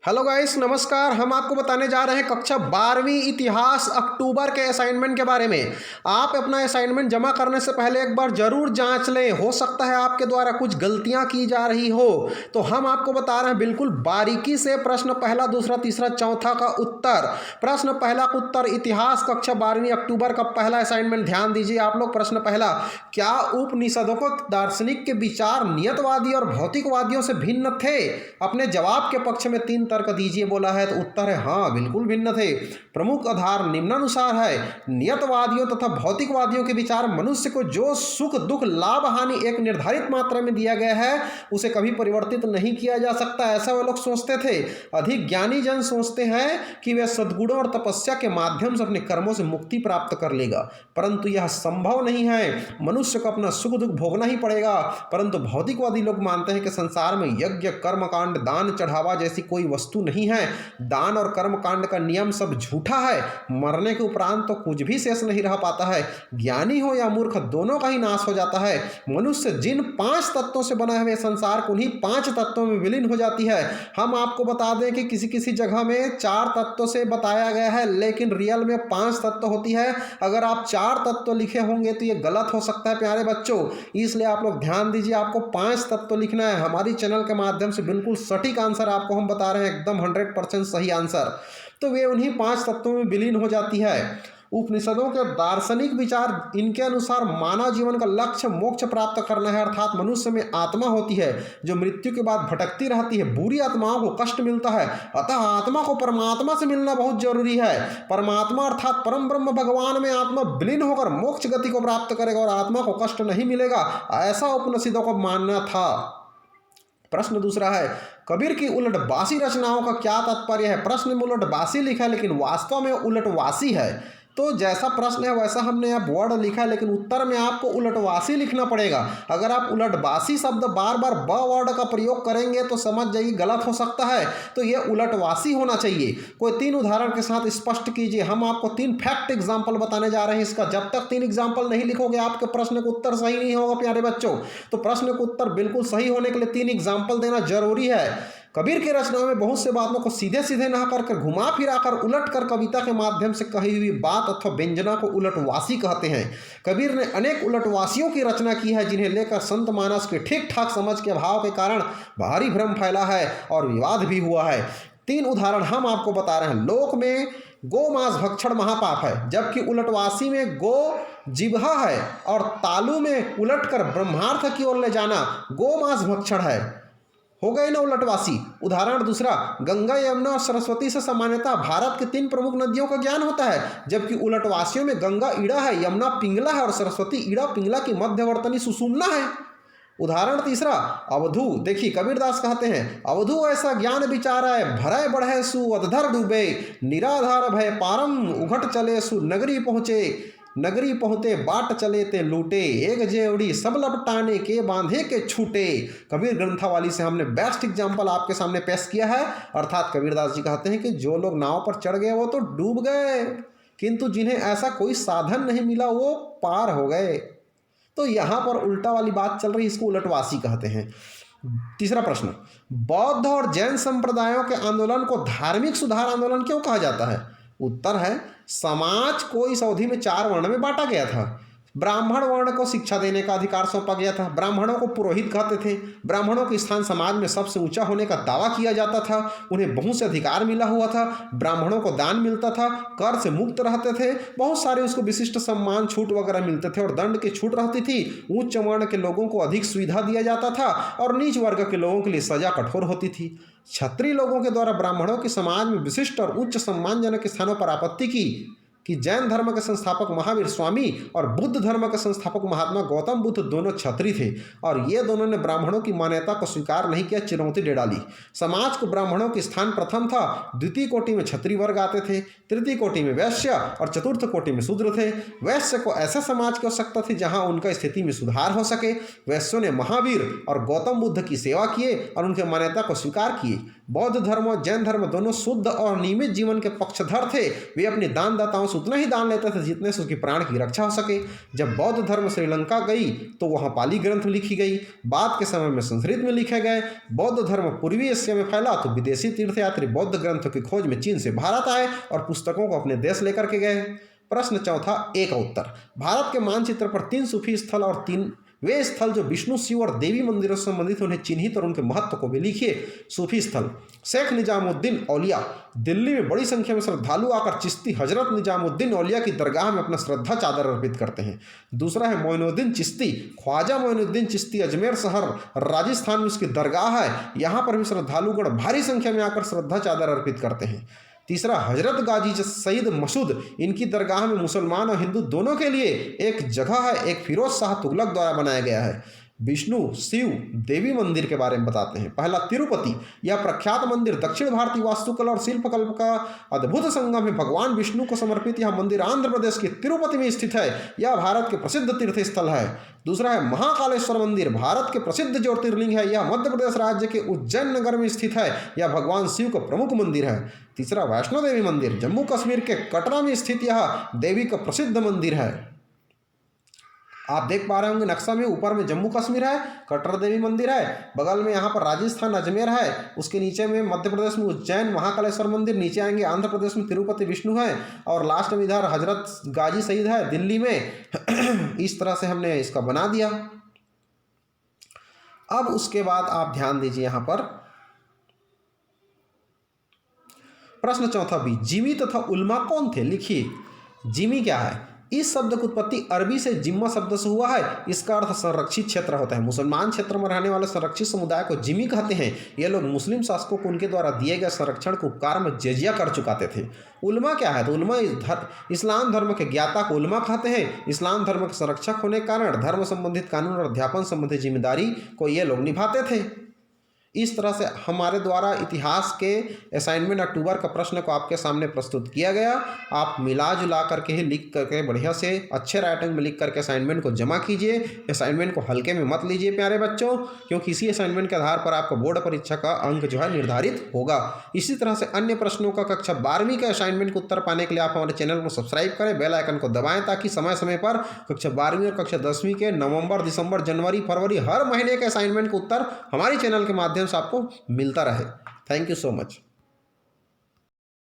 Hello guys, नमस्कार। हम आपको बताने जा रहे हैं कक्षा 12वीं इतिहास अक्टूबर के असाइनमेंट के बारे में। आप अपना असाइनमेंट जमा करने से पहले एक बार जरूर जांच लें। हो सकता है आपके द्वारा कुछ गलतियां की जा रही हो, तो हम आपको बता रहे हैं बिल्कुल बारीकी से। प्रश्न पहला, दूसरा, तीसरा, चौथा का उत्तर। प्रश्न पहला का उत्तर इतिहास कक्षा 12वीं अक्टूबर का पहला असाइनमेंट। ध्यान दीजिए आप लोग। प्रश्न पहला, क्या उपनिषदों को दार्शनिक के विचार नियतवादी और भौतिकवादियों से भिन्न थे? अपने जवाब के पक्ष में 3 तर्क दीजिए बोला है, तो उत्तर है हाँ, बिल्कुल भिन्न थे। प्रमुख आधार निम्नानुसार है। नियतवादियों तथा भौतिकवादियों के विचार मनुष्य को जो सुख दुख लाभ हानि एक निर्धारित मात्रा में दिया गया है उसे कभी परिवर्तित नहीं किया जा सकता, ऐसा वे लोग सोचते थे। अधिक ज्ञानी जन सोचते हैं कि वे सद्गुणों और तपस्या के माध्यम से अपने कर्मों से मुक्ति प्राप्त कर लेगा, परंतु यह संभव नहीं है। मनुष्य को अपना सुख दुख भोगना ही पड़ेगा। परंतु भौतिकवादी लोग मानते हैं कि संसार में यज्ञ, कर्मकांड, दान, चढ़ावा जैसी कोई वस्तु नहीं है। दान और कर्मकांड का नियम सब झूठा है। मरने के उपरांत तो कुछ भी शेष नहीं रह पाता है। ज्ञानी हो या मूर्ख, दोनों का ही नाश हो जाता है। मनुष्य जिन 5 तत्वों से बना हुए संसार को उन्हीं 5 तत्वों में विलीन हो जाती है। हम आपको बता दें कि किसी किसी जगह में 4 तत्वों से बताया गया है, लेकिन रियल में 5 तत्व होती है। अगर आप 4 तत्व लिखे होंगे तो ये गलत हो सकता है प्यारे बच्चों, इसलिए आप लोग ध्यान दीजिए। आपको 5 तत्व लिखना है। हमारी चैनल के माध्यम से बिल्कुल सटीक आंसर आपको हम बता रहे हैं, एकदम 100% सही आंसर। तो वे उन्हीं 5 तत्वों में विलीन हो जाती है। उपनिषदों के दार्शनिक विचार, इनके अनुसार मानव जीवन का लक्ष्य मोक्ष प्राप्त करना है, अर्थात मनुष्य में आत्मा होती है जो मृत्यु के बाद भटकती रहती है। बुरी आत्माओं को कष्ट मिलता है, अतः आत्मा को परमात्मा से मिलना बहुत जरूरी है। परमात्मा अर्थात परम ब्रह्म भगवान में आत्मा विलीन होकर मोक्ष गति को प्राप्त करेगा और आत्मा को कष्ट नहीं मिलेगा, ऐसा उपनिषदों को मानना था। प्रश्न दूसरा है, कबीर की उलटबासी रचनाओं का क्या तात्पर्य है? प्रश्न में उलटबासी लिखा है लेकिन वास्तव में उलटवासी है। तो जैसा प्रश्न है वैसा हमने अब वर्ड लिखा है, लेकिन उत्तर में आपको उलटवासी लिखना पड़ेगा। अगर आप उलटबासी शब्द बार बार ब वर्ड का प्रयोग करेंगे तो समझ जाइए गलत हो सकता है, तो ये उलटवासी होना चाहिए। कोई 3 उदाहरण के साथ स्पष्ट कीजिए। हम आपको 3 फैक्ट एग्जाम्पल बताने जा रहे हैं इसका। जब तक 3 एग्जाम्पल नहीं लिखोगे आपके प्रश्न का उत्तर सही नहीं होगा प्यारे बच्चों। तो प्रश्न का उत्तर बिल्कुल सही होने के लिए 3 एग्जाम्पल देना जरूरी है। कबीर की रचनाओं में बहुत से बातों को सीधे सीधे न कर घुमा फिरा कर उलट कर कविता के माध्यम से कही हुई बात अथवा व्यंजना को उलटवासी कहते हैं। कबीर ने अनेक उलटवासियों की रचना की है, जिन्हें लेकर संत मानस के ठीक ठाक समझ के अभाव के कारण भारी भ्रम फैला है और विवाद भी हुआ है। 3 उदाहरण हम आपको बता रहे हैं। लोक में गो मांस भक्षण महापाप है, जबकि उलटवासी में गो जिब्हा है, और तालु में उलट कर ब्रह्मार्थ की ओर ले जाना गो मांस भक्षण है। हो गए ना उलटवासी। उदाहरण दूसरा, गंगा, यमुना और सरस्वती से सामान्यतः भारत की 3 प्रमुख नदियों का ज्ञान होता है, जबकि उलटवासियों में गंगा ईड़ा है, यमुना पिंगला है और सरस्वती ईड़ा पिंगला की मध्यवर्तनी सुषुम्ना है। उदाहरण तीसरा, अवधू। देखिए कबीरदास कहते हैं, अवधू ऐसा ज्ञान विचार है, भरय बढ़े सु अधधर डूबे, निराधार भय पारम उघट चले सु नगरी पहुँचे, नगरी पहुँचे बाट चले ते लूटे, एक जेवड़ी सब लपटाने के बांधे के छूटे। कबीर ग्रंथावली से हमने बेस्ट एग्जाम्पल आपके सामने पेश किया है। अर्थात कबीरदास जी कहते हैं कि जो लोग नाव पर चढ़ गए वो तो डूब गए, किंतु जिन्हें ऐसा कोई साधन नहीं मिला वो पार हो गए। तो यहाँ पर उल्टा वाली बात चल रही, इसको उलटवासी कहते हैं। तीसरा प्रश्न, बौद्ध और जैन संप्रदायों के आंदोलन को धार्मिक सुधार आंदोलन क्यों कहा जाता है? उत्तर है, समाज को इस अवधि में 4 वर्ण में बांटा गया था। ब्राह्मण वर्ण को शिक्षा देने का अधिकार सौंपा गया था। ब्राह्मणों को पुरोहित कहते थे। ब्राह्मणों का स्थान समाज में सबसे ऊंचा होने का दावा किया जाता था। उन्हें बहुत से अधिकार मिला हुआ था। ब्राह्मणों को दान मिलता था, कर से मुक्त रहते थे, बहुत सारे उसको विशिष्ट सम्मान छूट वगैरह मिलते थे और दंड की छूट रहती थी। उच्च वर्ण के लोगों को अधिक सुविधा दिया जाता था और नीच वर्ग के लोगों के लिए सजा कठोर होती थी। क्षत्रिय लोगों के द्वारा ब्राह्मणों की समाज में विशिष्ट और उच्च सम्मानजनक स्थानों पर आपत्ति की कि जैन धर्म के संस्थापक महावीर स्वामी और बुद्ध धर्म के संस्थापक महात्मा गौतम बुद्ध दोनों क्षत्रिय थे और ये दोनों ने ब्राह्मणों की मान्यता को स्वीकार नहीं किया, चुनौती दे डाली। समाज को ब्राह्मणों की स्थान प्रथम था। द्वितीय कोटि में क्षत्रिय वर्ग आते थे, तृतीय कोटि में वैश्य और चतुर्थ कोटि में शूद्र थे। वैश्य को ऐसे समाज की आवश्यकता थी जहाँ उनका स्थिति में सुधार हो सके। वैश्यों ने महावीर और गौतम बुद्ध की सेवा किए और उनके मान्यता को स्वीकार किए। बौद्ध धर्म और जैन धर्म दोनों शुद्ध और नियमित जीवन के पक्षधर थे। वे अपने दानदाताओं से उतना ही दान लेते थे जितने से उसकी प्राण की रक्षा हो सके। जब बौद्ध धर्म श्रीलंका गई तो वहाँ पाली ग्रंथ लिखी गई, बाद के समय में संस्कृत में लिखे गए। बौद्ध धर्म पूर्वी एशिया में फैला तो विदेशी तीर्थयात्री बौद्ध ग्रंथों की खोज में चीन से भारत आए और पुस्तकों को अपने देश लेकर के गए। प्रश्न चौथा, ए का उत्तर। भारत के मानचित्र पर 3 सूफी स्थल और 3 वे स्थल जो विष्णु, शिव और देवी मंदिरों से संबंधित उन्हें चिन्हित और उनके महत्व को भी लिखिए। सूफी स्थल, शेख निजामुद्दीन औलिया। दिल्ली में बड़ी संख्या में श्रद्धालु आकर चिश्ती हजरत निजामुद्दीन औलिया की दरगाह में अपना श्रद्धा चादर अर्पित करते हैं। दूसरा है मोइनुद्दीन चिश्ती। ख्वाजा मोइनुद्दीन चिश्ती अजमेर शहर राजस्थान में उसकी दरगाह है। यहाँ पर भी श्रद्धालुगण भारी संख्या में आकर श्रद्धा चादर अर्पित करते हैं। तीसरा, हजरत गाजी सईद मसूद। इनकी दरगाह में मुसलमान और हिंदू दोनों के लिए एक जगह है, एक फिरोज शाह तुगलक द्वारा बनाया गया है। विष्णु, शिव, देवी मंदिर के बारे में बताते हैं। पहला, तिरुपति। यह प्रख्यात मंदिर दक्षिण भारतीय वास्तुकला और शिल्पकल्प का अद्भुत संगम है। भगवान विष्णु को समर्पित यह मंदिर आंध्र प्रदेश के तिरुपति में स्थित है। यह भारत के प्रसिद्ध तीर्थ स्थल है। दूसरा है महाकालेश्वर मंदिर। भारत के प्रसिद्ध ज्योतिर्लिंग है। यह मध्य प्रदेश राज्य के उज्जैन नगर में स्थित है। यह भगवान शिव का प्रमुख मंदिर है। तीसरा, वैष्णो देवी मंदिर। जम्मू कश्मीर के कटरा में स्थित यह देवी का प्रसिद्ध मंदिर है। आप देख पा रहे होंगे नक्शा में, ऊपर में जम्मू कश्मीर है, कटरा देवी मंदिर है, बगल में यहाँ पर राजस्थान अजमेर है, उसके नीचे में मध्य प्रदेश में उज्जैन महाकालेश्वर मंदिर, नीचे आएंगे आंध्र प्रदेश में तिरुपति विष्णु है, और लास्ट में इधर हजरत गाजी सईद है दिल्ली में। इस तरह से हमने इसका बना दिया। अब उसके बाद आप ध्यान दीजिए यहाँ पर प्रश्न चौथा भी, जिमी तथा उल्मा कौन थे? लिखिए। जिमी क्या है? इस शब्द की उत्पत्ति अरबी से जिम्मा शब्द से हुआ है। इसका अर्थ संरक्षित क्षेत्र होता है। मुसलमान क्षेत्र में रहने वाले संरक्षित समुदाय को जिमी कहते हैं। ये लोग मुस्लिम शासकों को उनके द्वारा दिए गए संरक्षण को उपकार में जजिया कर चुकाते थे। उल्मा क्या है? तो उल्मा इस्लाम धर्म के ज्ञाता को उल्मा कहते हैं। इस्लाम धर्म के संरक्षक होने के कारण धर्म संबंधित कानून और अध्यापन संबंधी जिम्मेदारी को ये लोग निभाते थे। इस तरह से हमारे द्वारा इतिहास के असाइनमेंट अक्टूबर का प्रश्न को आपके सामने प्रस्तुत किया गया। आप मिला जुला करके ही लिख करके बढ़िया से अच्छे राइटिंग में लिख करके असाइनमेंट को जमा कीजिए। असाइनमेंट को हल्के में मत लीजिए प्यारे बच्चों, क्योंकि इसी असाइनमेंट के आधार पर आपका बोर्ड परीक्षा का अंक जो है निर्धारित होगा। इसी तरह से अन्य प्रश्नों का कक्षा 12वीं के असाइनमेंट को उत्तर पाने के लिए आप हमारे चैनल को सब्सक्राइब करें, बेल आइकन को दबाएं, ताकि समय समय पर कक्षा 12वीं और कक्षा 10वीं के नवंबर, दिसंबर, जनवरी, फरवरी हर महीने के असाइनमेंट का उत्तर हमारे चैनल के माध्यम से आपको मिलता रहे। Thank you so much.